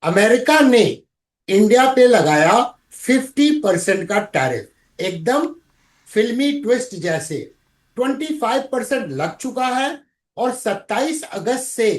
America ने India पे लगाया 50% का टैरिफ, एकदम फिल्मी ट्विस्ट जैसे। 25% लग चुका है और 27 अगस्त से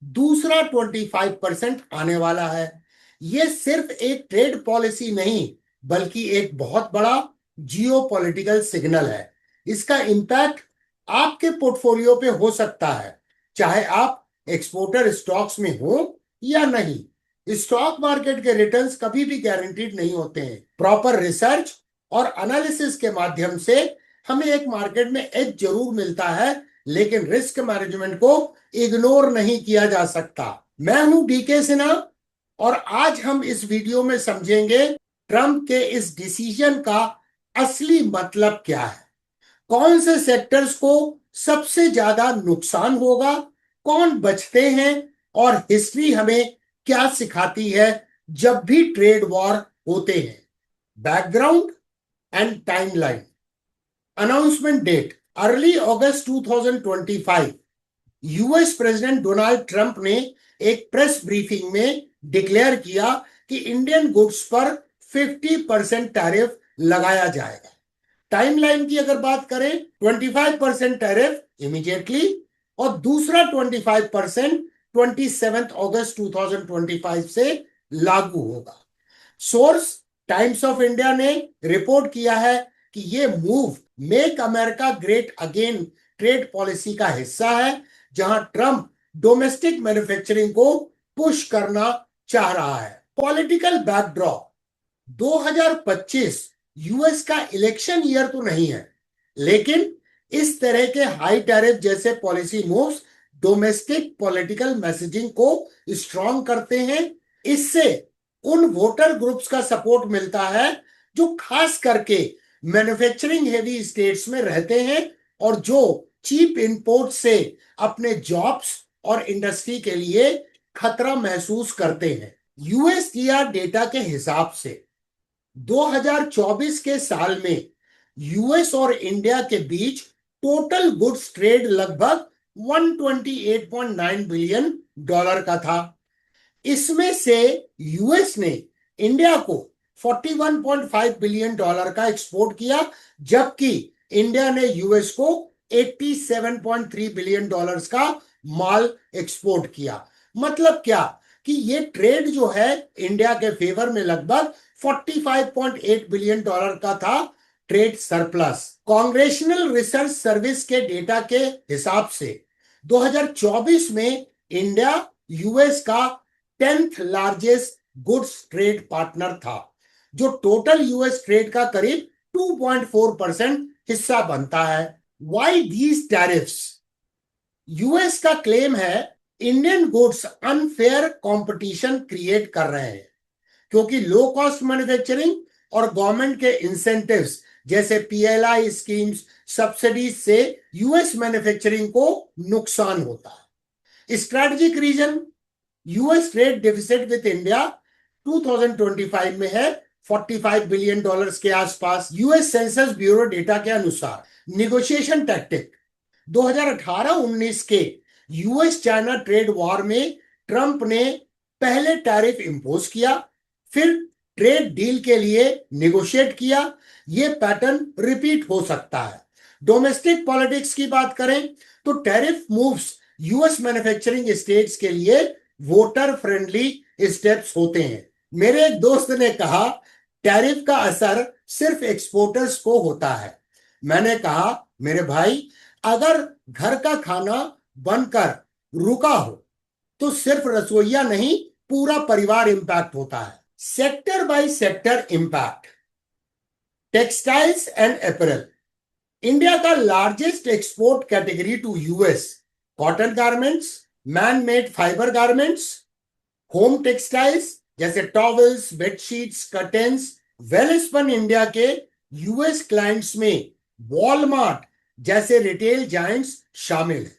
दूसरा 25% आने वाला है। यह सिर्फ एक ट्रेड पॉलिसी नहीं, बल्कि एक बहुत बड़ा जियो पॉलिटिकल सिग्नल है। इसका इम्पैक्ट आपके पोर्टफोलियो पे हो सकता है, चाहे आप एक्सपोर्टर स्टॉक्स में हो या नहीं। स्टॉक मार्केट के रिटर्न्स कभी भी गारंटीड नहीं होते हैं। प्रॉपर रिसर्च और एनालिसिस के माध्यम से हमें एक मार्केट में एज जरूर मिलता है, लेकिन रिस्क मैनेजमेंट को इग्नोर नहीं किया जा सकता। मैं हूं डीके सिन्हा और आज हम इस वीडियो में समझेंगे ट्रम्प के इस डिसीजन का असली मतलब क्या है, कौन से सेक्टर्स को सबसे ज्यादा नुकसान होगा, कौन बचते हैं और हिस्ट्री हमें क्या सिखाती है जब भी ट्रेड वॉर होते हैं। Background and timeline. Announcement date early August 2025। US president Donald Trump ने एक प्रेस ब्रीफिंग में डिक्लेयर किया कि इंडियन गुड्स पर 50% टैरिफ लगाया जाएगा। टाइमलाइन की अगर बात करें, 25% टैरिफ इमीडिएटली और दूसरा 25% 27 अगस्त 2025 से लागू होगा। सोर्स टाइम्स ऑफ इंडिया ने रिपोर्ट किया है कि यह move make America great again trade policy का हिस्सा है, जहां ट्रंप डोमेस्टिक मैन्युफैक्चरिंग को पुश करना चाह रहा है। Political backdrop. 2025 यूएस का इलेक्शन ईयर तो नहीं है, लेकिन इस तरह के हाई टैरिफ जैसे policy moves domestic political messaging को स्ट्रॉन्ग करते हैं। इससे उन वोटर ग्रुप्स का सपोर्ट मिलता है जो खास करके मैन्युफैक्चरिंग हेवी स्टेट्स में रहते हैं और जो चीप इंपोर्ट से अपने जॉब्स और इंडस्ट्री के लिए खतरा महसूस करते हैं। यूएसडीआर डेटा के हिसाब से 2024 के साल में यूएस और इंडिया के बीच टोटल गुड्स ट्रेड लगभग 128.9 बिलियन डॉलर का था। इसमें से यूएस ने इंडिया को 41.5 बिलियन डॉलर का एक्सपोर्ट किया, जबकि इंडिया ने यूएस को 87.3 बिलियन डॉलर्स का माल एक्सपोर्ट किया। मतलब क्या कि ये ट्रेड जो है इंडिया के फेवर में लगभग 45.8 बिलियन डॉलर का था, trade surplus. Congressional research service के डेटा के हिसाब से 2024 में इंडिया यूएस का 10th largest goods trade partner था, जो टोटल यूएस ट्रेड का करीब 2.4% हिस्सा बनता है। Why these tariffs? यूएस का क्लेम है Indian goods unfair competition create कर रहे हैं, क्योंकि लो कॉस्ट मैन्युफैक्चरिंग और गवर्नमेंट के इंसेंटिव्स जैसे पीएलआई स्कीम्स, सब्सिडीज से यूएस मैन्युफैक्चरिंग को नुकसान होता है। Strategic reason, US trade deficit with India 2025 में है 45 बिलियन डॉलर्स के आसपास। यूएस सेंसस ब्यूरो डेटा के अनुसार निगोशिएशन टैक्टिक 2018-19 के यूएस चाइना ट्रेड वॉर में ट्रंप ने पहले टैरिफ इंपोज किया, फिर ट्रेड डील के लिए निगोशिएट किया। यह पैटर्न रिपीट हो सकता है। डोमेस्टिक पॉलिटिक्स की बात करें तो tariff moves US manufacturing states के लिए वोटर फ्रेंडली स्टेप्स होते हैं। मेरे एक दोस्त ने कहा टैरिफ का असर सिर्फ एक्सपोर्टर्स को होता है। मैंने कहा मेरे भाई, अगर घर का खाना बनकर रुका हो तो सिर्फ रसोइया नहीं, पूरा परिवार इंपैक्ट होता है। Sector by sector impact. Textiles and apparel, India का largest export category to US. Cotton garments, man made fibre garments, home textiles जैसे towels, bedsheets, curtains. Welspun India के यूएस क्लाइंट्स में वॉलमार्ट जैसे रिटेल जायंट्स शामिल है।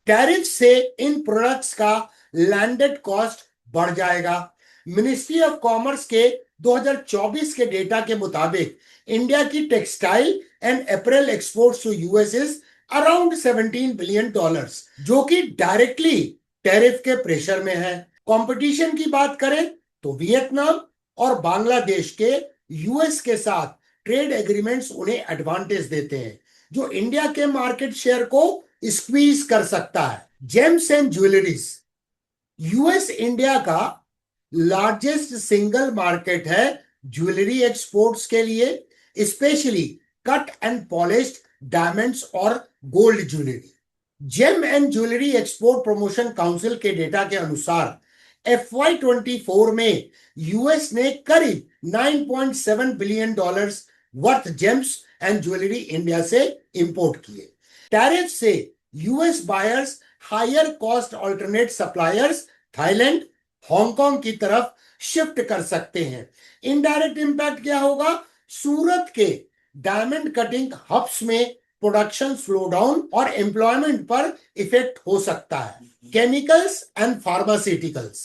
Tariff से इन products का लैंडेड कॉस्ट बढ़ जाएगा। मिनिस्ट्री ऑफ कॉमर्स के 2024 के डेटा के मुताबिक इंडिया की textile and apparel exports to US is around 17 billion dollars, जो कि डायरेक्टली टैरिफ के प्रेशर में है। कंपटीशन की बात करें तो वियतनाम और बांग्लादेश के यूएस के साथ ट्रेड एग्रीमेंट्स उन्हें एडवांटेज देते हैं, जो इंडिया के मार्केट शेयर को स्क्वीज कर सकता है। Gems and jewelleries, US India का लार्जेस्ट सिंगल मार्केट है ज्वेलरी एक्सपोर्ट्स के लिए, specially cut and polished diamonds और gold jewellery. Gem and jewellery export promotion council के डेटा के अनुसार FY24 में यूएस ने करीब $9.7 billion worth gems and jewellery India से इंपोर्ट किए। टैरिफ से US buyers higher cost alternate suppliers Thailand, Hong की तरफ शिफ्ट कर सकते हैं। इनडायरेक्ट इंपैक्ट क्या होगा? सूरत के डायमंड कटिंग हब्स में प्रोडक्शन स्लो डाउन और एम्प्लॉयमेंट पर इफेक्ट हो सकता है। केमिकल्स एंड फार्मास्यूटिकल्स,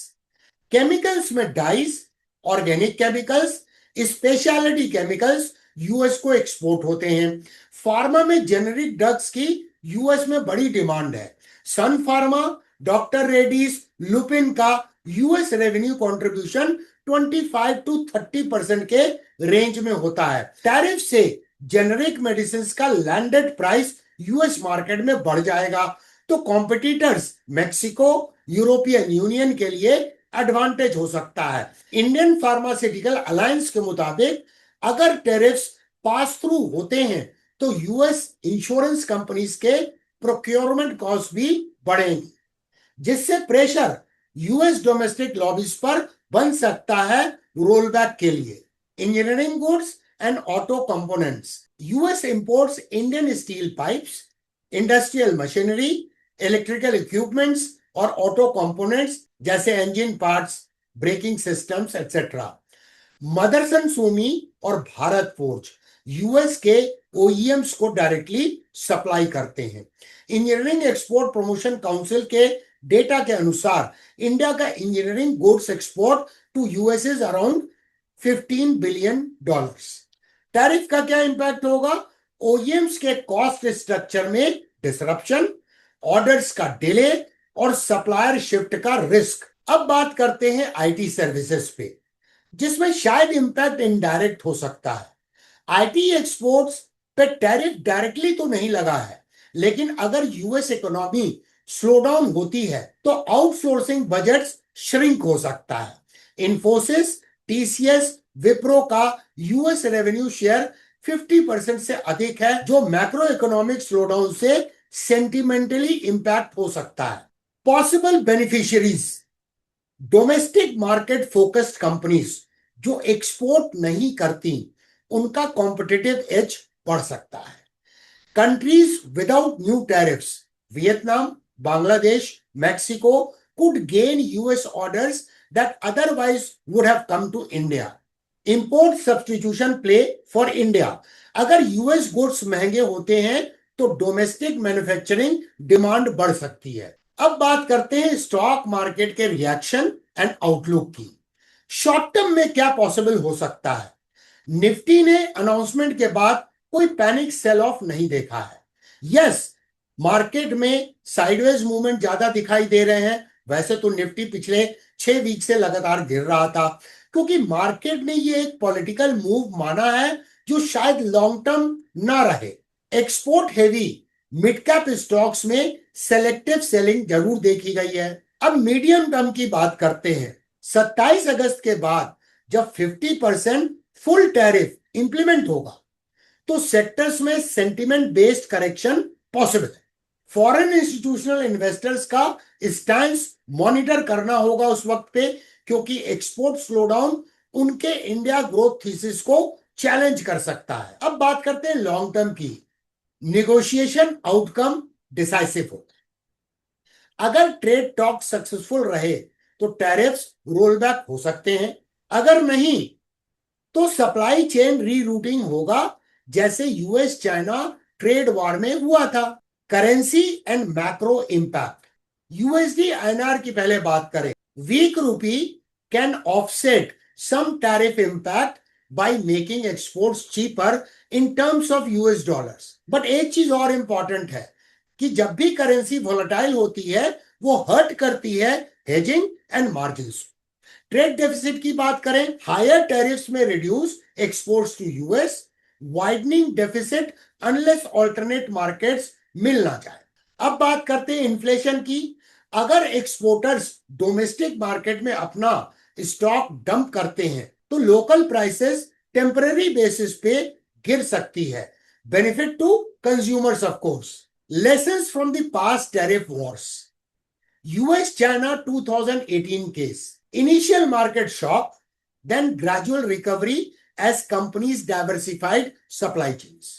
केमिकल्स में dice, organic chemicals, speciality chemicals US को एक्सपोर्ट होते हैं। फार्मा में जेनेरिक ड्रग्स की यूएस में बड़ी डिमांड है। सन फार्मा, डॉक्टर रेड्डीज, लुपिन का यूएस रेवेन्यू कंट्रीब्यूशन 25 to 30% के रेंज में होता है। टैरिफ से जेनेरिक मेडिसिन का लैंडेड प्राइस यूएस मार्केट में बढ़ जाएगा, तो कॉम्पिटिटर्स मेक्सिको, यूरोपियन यूनियन के लिए एडवांटेज हो सकता है। इंडियन फार्मास्यूटिकल अलायंस के मुताबिक अगर टैरिफ्स पास थ्रू होते हैं तो यूएस इंश्योरेंस कंपनीज के प्रोक्योरमेंट कॉस्ट भी बढ़ेंगी, जिससे प्रेशर यूएस डोमेस्टिक लॉबीज पर बन सकता है रोल बैक के लिए। Engineering goods and auto components, US imports Indian steel pipes, industrial machinery, electrical equipments और ऑटो कंपोनेंट्स जैसे engine parts, braking systems etcetera. Motherson Sumi और भारत फोर्ज यूएस के ओईएम्स को डायरेक्टली सप्लाई करते हैं। इंजीनियरिंग एक्सपोर्ट प्रमोशन काउंसिल के डेटा के अनुसार इंडिया का engineering goods export to US is around $15 billion. Tariff का क्या इंपैक्ट होगा? ओईएम्स के कॉस्ट स्ट्रक्चर में डिसरप्शन, ऑर्डर्स का डिले और सप्लायर शिफ्ट का रिस्क। अब बात करते हैं आईटी सर्विसेज पे, जिसमें शायद इंपैक्ट इनडायरेक्ट हो सकता है। आईटी एक्सपोर्ट्स पे टैरिफ डायरेक्टली तो नहीं लगा है, लेकिन अगर यूएस इकोनॉमी स्लो डाउन होती है तो आउटसोर्सिंग बजट्स श्रिंक हो सकता है। इन्फोसिस, टीसीएस, विप्रो का यूएस रेवेन्यू शेयर 50% से अधिक है, जो मैक्रो इकोनॉमिक स्लोडाउन से सेंटिमेंटली इंपैक्ट हो सकता है। Possible beneficiaries, domestic market focused companies जो एक्सपोर्ट नहीं करती, उनका कॉम्पिटिटिव एज बढ़ सकता है। Countries without new tariffs, Vietnam, Bangladesh, Mexico could gain US orders that otherwise would have come to India. Import substitution play for India. अगर US goods महंगे होते हैं तो डोमेस्टिक मैन्युफैक्चरिंग डिमांड बढ़ सकती है। अब बात करते हैं स्टॉक मार्केट के रिएक्शन एंड आउटलुक की। शॉर्ट टर्म में क्या पॉसिबल हो सकता है? निफ्टी ने अनाउंसमेंट के बाद कोई पैनिक सेल ऑफ नहीं देखा है। यस, मार्केट में साइडवेज मूवमेंट ज्यादा दिखाई दे रहे हैं। वैसे तो निफ्टी पिछले 6 वीक से लगातार गिर रहा था, क्योंकि मार्केट ने ये एक पॉलिटिकल मूव माना है जो शायद लॉन्ग टर्म ना रहे। Export heavy mid cap stocks में सेलेक्टिव सेलिंग जरूर देखी गई है। अब मीडियम टर्म की बात करते हैं। 27 अगस्त के बाद जब 50% फुल टैरिफ इंप्लीमेंट होगा तो सेक्टर्स में सेंटिमेंट बेस्ड करेक्शन पॉसिबल है। फॉरेन इंस्टीट्यूशनल इन्वेस्टर्स का स्टैंस मॉनिटर करना होगा उस वक्त पे, क्योंकि एक्सपोर्ट स्लोडाउन उनके इंडिया ग्रोथ थीसिस को चैलेंज कर सकता है। अब बात करते हैं लॉन्ग टर्म की। नेगोशिएशन आउटकम डिसाइसिव होता है। अगर ट्रेड टॉक सक्सेसफुल रहे तो टैरिफ्स रोल बैक हो सकते हैं, अगर नहीं तो सप्लाई चेन रीरूटिंग होगा, जैसे यूएस चाइना ट्रेड वॉर में हुआ था। Currency and macro impact, USD INR की पहले बात करें। Weak rupee can offset some tariff impact by making exports cheaper in terms of US dollars. But एक चीज और इंपॉर्टेंट है कि जब भी करेंसी वोलेटाइल होती है वो हर्ट करती है hedging and margins. Trade deficit की बात करें, हायर टैरिफ्स में reduce exports to US, widening deficit unless alternate markets मिल ना जाए। अब बात करते हैं इन्फ्लेशन की। अगर एक्सपोर्टर्स डोमेस्टिक मार्केट में अपना स्टॉक डंप करते हैं तो लोकल प्राइसेस टेम्पररी बेसिस पे गिर सकती है। Benefit to consumers of course. Lessons from the past tariff wars. US China 2018 case. Initial market shock, then gradual recovery as companies diversified supply chains.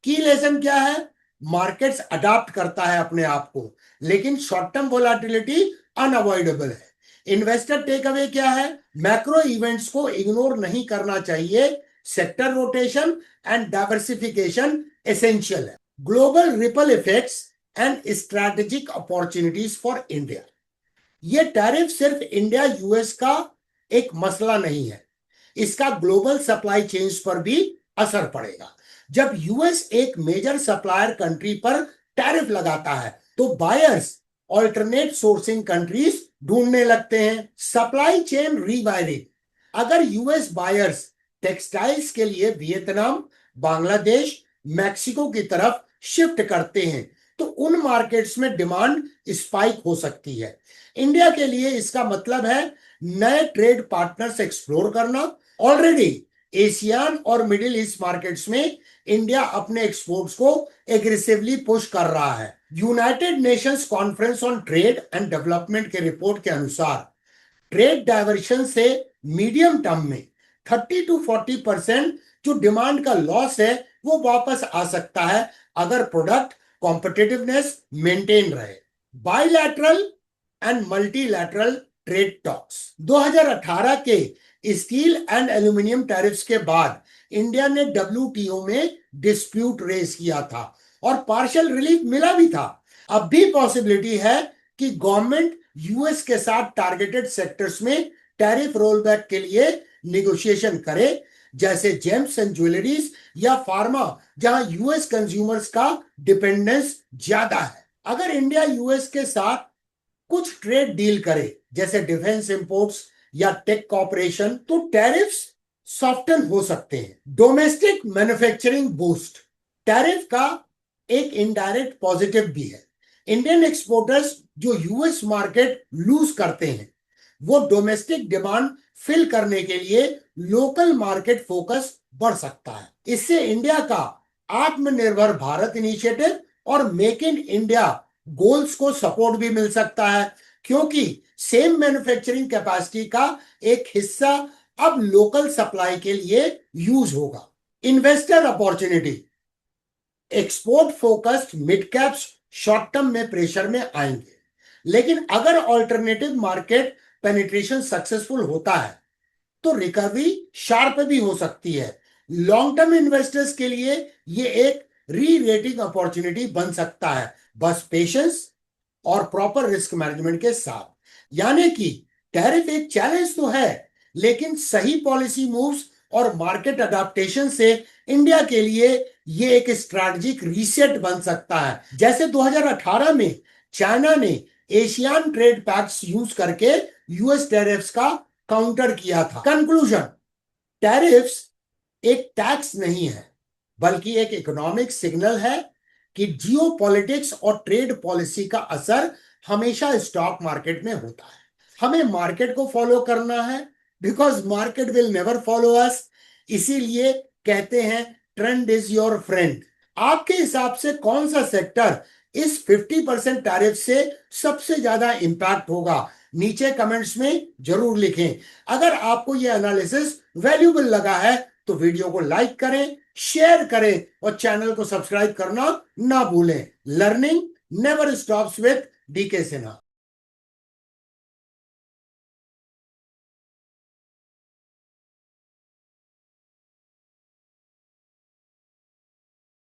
की lesson क्या है? मार्केट्स अडॉप्ट करता है अपने आप को, लेकिन शॉर्ट टर्म वोलाटिलिटी अनअवॉइडेबल है। इन्वेस्टर टेक अवे क्या है? मैक्रो इवेंट्स को इग्नोर नहीं करना चाहिए। Sector rotation and diversification essential है। Global ripple effects and strategic opportunities for India. ये टैरिफ सिर्फ इंडिया यूएस का एक मसला नहीं है, इसका ग्लोबल सप्लाई चेन्स पर भी असर पड़ेगा। जब यूएस एक मेजर सप्लायर कंट्री पर टैरिफ लगाता है तो बायर्स ऑल्टरनेट सोर्सिंग कंट्रीज ढूंढने लगते हैं। Supply chain rewiring. अगर यूएस बायर्स टेक्सटाइल्स के लिए वियतनाम, बांग्लादेश, मैक्सिको की तरफ शिफ्ट करते हैं तो उन मार्केट्स में डिमांड स्पाइक हो सकती है। इंडिया के लिए इसका मतलब है नए ट्रेड पार्टनर्स एक्सप्लोर करना। ऑलरेडी एशियन और मिडिल ईस्ट मार्केट्स में इंडिया अपने एक्सपोर्ट्स को एग्रेसिवली पुश कर रहा है। United Nations conference on trade and development के रिपोर्ट के अनुसार ट्रेड डाइवर्शन से मीडियम टर्म में 30 to 40% जो डिमांड का लॉस है वो वापस आ सकता है अगर प्रोडक्ट कॉम्पिटिटिवनेस मेंटेन रहे। Bilateral and multilateral trade talks. 2018 के स्टील एंड एल्यूमिनियम टैरिफ्स के बाद इंडिया ने डब्ल्यूटीओ में डिस्प्यूट रेज किया था और पार्शियल रिलीफ मिला भी था। अब भी पॉसिबिलिटी है कि गवर्नमेंट यूएस के साथ टारगेटेड सेक्टर्स में टैरिफ रोलबैक के लिए निगोशिएशन करे, जैसे जेम्स एंड ज्वेलरीज या फार्मा, जहां यूएस कंज्यूमर्स का डिपेंडेंस ज्यादा है। अगर इंडिया यूएस के साथ कुछ ट्रेड डील करे, जैसे डिफेंस इंपोर्ट्स या टेक कॉपरेशन, तो टैरिफ्स सॉफ्टन हो सकते हैं। Domestic manufacturing boost. टैरिफ का एक इनडायरेक्ट पॉजिटिव भी है। इंडियन एक्सपोर्टर्स जो यूएस मार्केट लूज करते हैं वो डोमेस्टिक डिमांड फिल करने के लिए लोकल मार्केट फोकस बढ़ सकता है। इससे इंडिया का आत्मनिर्भर भारत इनिशिएटिव और मेक इन इंडिया गोल्स को सपोर्ट भी मिल सकता है, क्योंकि सेम मैन्युफैक्चरिंग कैपेसिटी का एक हिस्सा अब लोकल सप्लाई के लिए यूज होगा। Investor opportunity. Export focused mid caps short term में प्रेशर में आएंगे, लेकिन अगर ऑल्टरनेटिव मार्केट पेनिट्रेशन सक्सेसफुल होता है तो रिकवरी शार्प भी हो सकती है। लॉन्ग टर्म इन्वेस्टर्स के लिए ये एक री रेटिंग अपॉर्चुनिटी बन सकता है, बस पेशेंस और प्रॉपर रिस्क मैनेजमेंट के साथ। यानी कि टैरिफ एक चैलेंज तो है, लेकिन सही पॉलिसी मूव्स और मार्केट अडेप्टेशन से इंडिया के लिए ये एक स्ट्रैटेजिक रीसेट बन सकता है, जैसे 2018 में चाइना ने एशियन ट्रेड पैक्ट्स यूज करके यूएस टैरिफ्स का काउंटर किया था। कंक्लूजन, टैरिफ्स एक टैक्स नहीं है, बल्कि एक इकोनॉमिक सिग्नल है कि जियोपॉलिटिक्स और ट्रेड पॉलिसी का असर हमेशा स्टॉक मार्केट में होता है। हमें मार्केट को फॉलो करना है, because market will never follow us. इसीलिए कहते हैं ट्रेंड इज योर फ्रेंड। आपके हिसाब से कौन सा सेक्टर इस 50% टैरिफ से सबसे ज्यादा इंपैक्ट होगा? नीचे कमेंट्स में जरूर लिखें। अगर आपको यह एनालिसिस वैल्यूबल लगा है तो वीडियो को लाइक करें, शेयर करें और चैनल को सब्सक्राइब करना ना भूलें। Learning never stops with DK Sinha.